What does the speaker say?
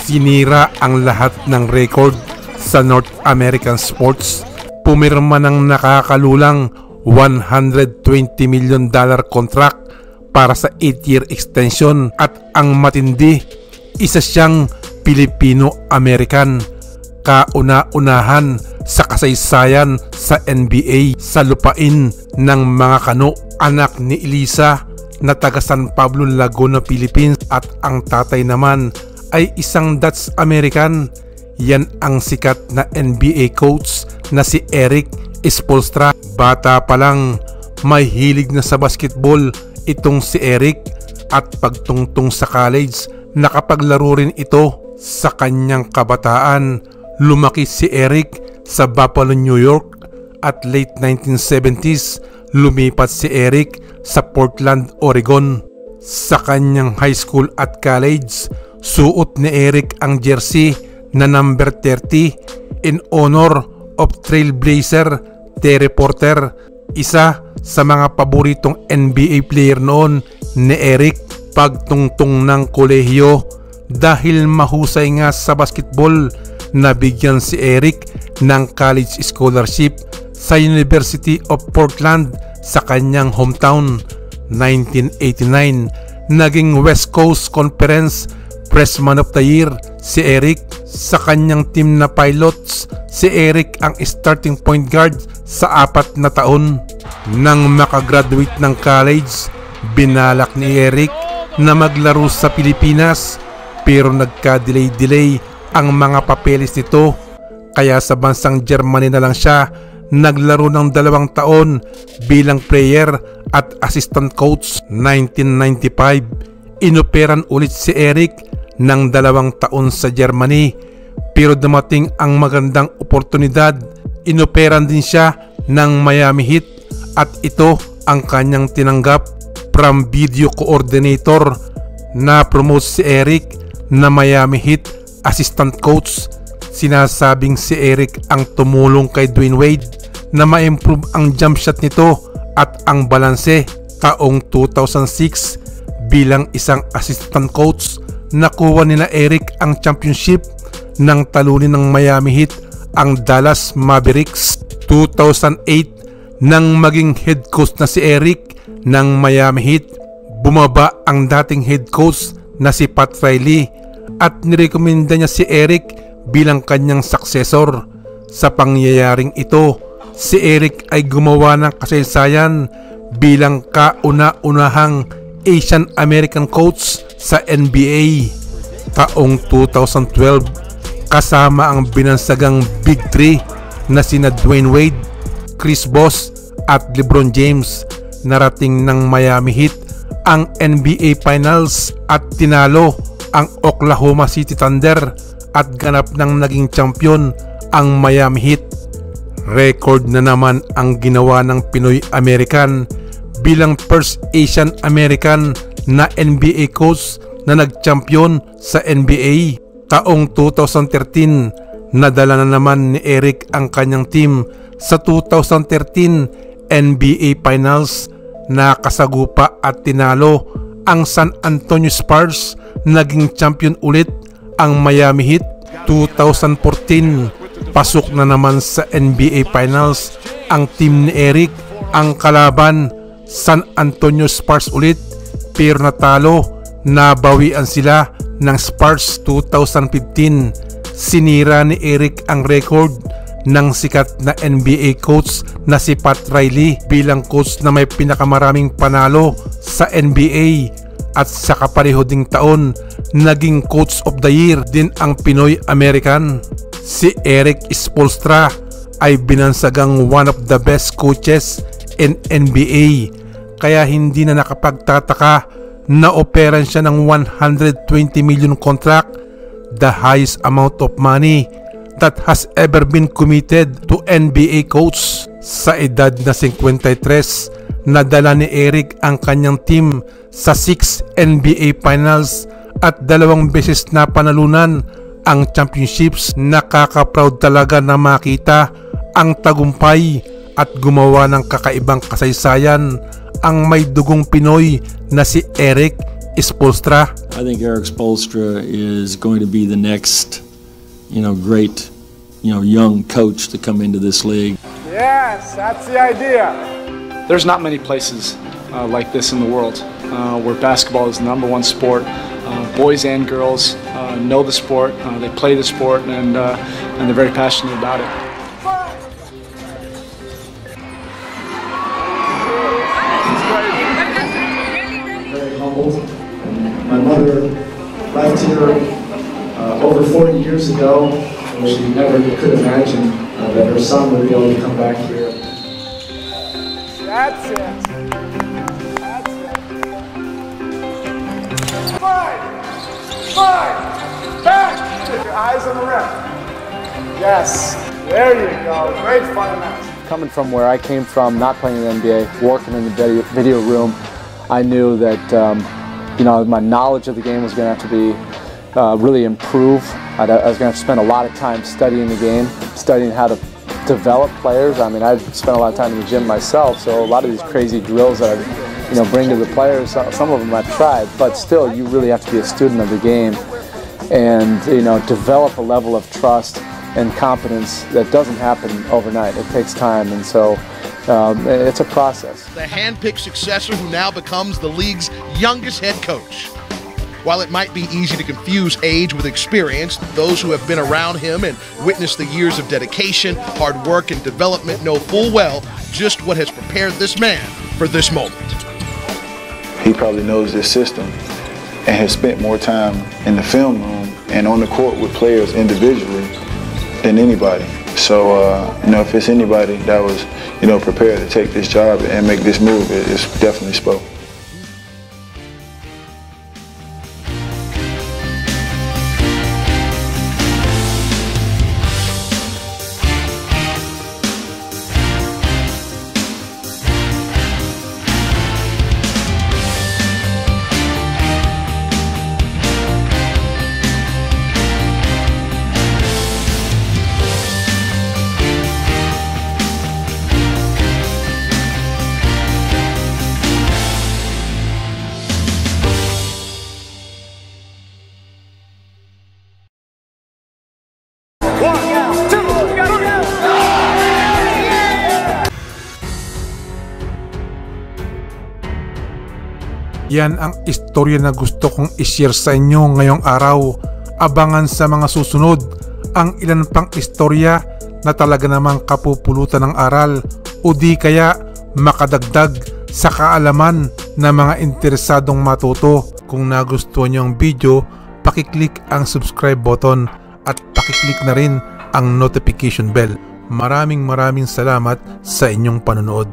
Sinira ang lahat ng record sa North American sports. Pumirma ng nakakalulang $120 million contract para sa 8-year extension at ang matindi, isa siyang Pilipino-American. Kauna-unahan sa kasaysayan sa NBA sa lupain ng mga kano. Anak ni Elisa na taga San Pablo, Laguna, Philippines at ang tatay naman ay isang Dutch American. Yan ang sikat na NBA coach na si Erik Spoelstra. Bata pa lang, may hilig na sa basketball itong si Erik at pagtungtong sa college, nakapaglaro rin ito sa kanyang kabataan. Lumaki si Erik sa Buffalo, New York at late 1970s lumipat si Erik sa Portland, Oregon. Sa kanyang high school at college, suot ni Erik ang jersey na number 30 in honor of Trailblazer Terry Porter, isa sa mga paboritong NBA player noon ni Erik. Pagtungtong ng kolehiyo, dahil mahusay nga sa basketball, nabigyan si Erik ng college scholarship sa University of Portland sa kanyang hometown. 1989, naging West Coast Conference Freshman of the Year si Erik. Sa kanyang team na Pilots, si Erik ang starting point guard sa 4 na taon. Nang makagraduate ng college, binalak ni Erik na maglaro sa Pilipinas, pero nagka-delay ang mga papeles nito, kaya sa bansang Germany na lang siya naglaro ng 2 taon bilang player at assistant coach. 1995, inoperan ulit si Erik ng 2 taon sa Germany, pero dumating ang magandang oportunidad. Inoperan din siya ng Miami Heat at ito ang kanyang tinanggap. From video coordinator, na promote si Erik na Miami Heat assistant coach. Sinasabing si Erik ang tumulong kay Dwayne Wade na ma-improve ang jump shot nito at ang balanse. Taong 2006, bilang isang assistant coach, nakuha ni na Erik ang championship nang talunin ng Miami Heat ang Dallas Mavericks. 2008, nang maging head coach na si Erik ng Miami Heat, bumaba ang dating head coach na si Pat Riley at nirekomenda niya si Erik bilang kanyang successor. Sa pangyayaring ito, si Erik ay gumawa ng kasaysayan bilang kauna-unahang Asian American coach sa NBA. Taong 2012, kasama ang binansagang Big Three na sina Dwayne Wade, Chris Bosh at LeBron James, narating ng Miami Heat ang NBA Finals at tinalo ang Oklahoma City Thunder at ganap ng naging champion ang Miami Heat. Record na naman ang ginawa ng Pinoy American bilang first Asian American na NBA coach na nag-champion sa NBA. Taong 2013, nadala na naman ni Erik ang kanyang team sa 2013 NBA Finals. Nakasagupa at tinalo ang San Antonio Spurs. Naging champion ulit ang Miami Heat. 2014, pasok na naman sa NBA Finals ang team ni Erik. Ang kalaban, San Antonio Spurs ulit, pero natalo. Nabawian sila ng Spurs. 2015, sinira ni Erik ang record ng sikat na NBA coach na si Pat Riley bilang coach na may pinakamaraming panalo sa NBA. At sa kapareho ding taon, naging coach of the year din ang Pinoy American. Si Erik Spoelstra ay binansagang one of the best coaches in NBA, kaya hindi na nakapagtataka na operan siya ng $120 million contract, the highest amount of money that has ever been committed to NBA coach. Sa edad na 53, nadala ni Erik ang kanyang team sa 6 NBA Finals at 2 beses na panalunan ang championships. Nakaka-proud talaga na makita ang tagumpay at gumawa ng kakaibang kasaysayan ang may dugong Pinoy na si Erik Spoelstra. I think Eric Spoelstra is going to be the next, great, young coach to come into this league. Yes, that's the idea. There's not many places like this in the world where basketball is the #1 sport. Boys and girls know the sport, they play the sport, and they're very passionate about it. Very humbled. My mother left here over 40 years ago, and she never could imagine that her son would be able to come back here. That's it. That's it. Five. Back. Your eyes on the rim. Yes. There you go. Great fundamentals. Coming from where I came from, not playing in the NBA, working in the video room, I knew that my knowledge of the game was going to have to be really improve. I was going to have to spend a lot of time studying the game, studying how to develop players. I mean, I've spent a lot of time in the gym myself, so a lot of these crazy drills that I bring to the players, some of them I've tried, but still you really have to be a student of the game and develop a level of trust and confidence that doesn't happen overnight. It takes time, and so it's a process. The hand-picked successor who now becomes the league's youngest head coach. While it might be easy to confuse age with experience, those who have been around him and witnessed the years of dedication, hard work, and development know full well just what has prepared this man for this moment. He probably knows this system and has spent more time in the film room and on the court with players individually than anybody. So, if it's anybody that was, prepared to take this job and make this move, it's definitely Spo. Yan ang istorya na gusto kong i-share sa inyo ngayong araw. Abangan sa mga susunod ang ilan pang istorya na talaga namang kapupulutan ng aral o di kaya makadagdag sa kaalaman ng mga interesadong matuto. Kung nagustuhan nyo ang video, pakiclick ang subscribe button at pakiclick na rin ang notification bell. Maraming salamat sa inyong panonood.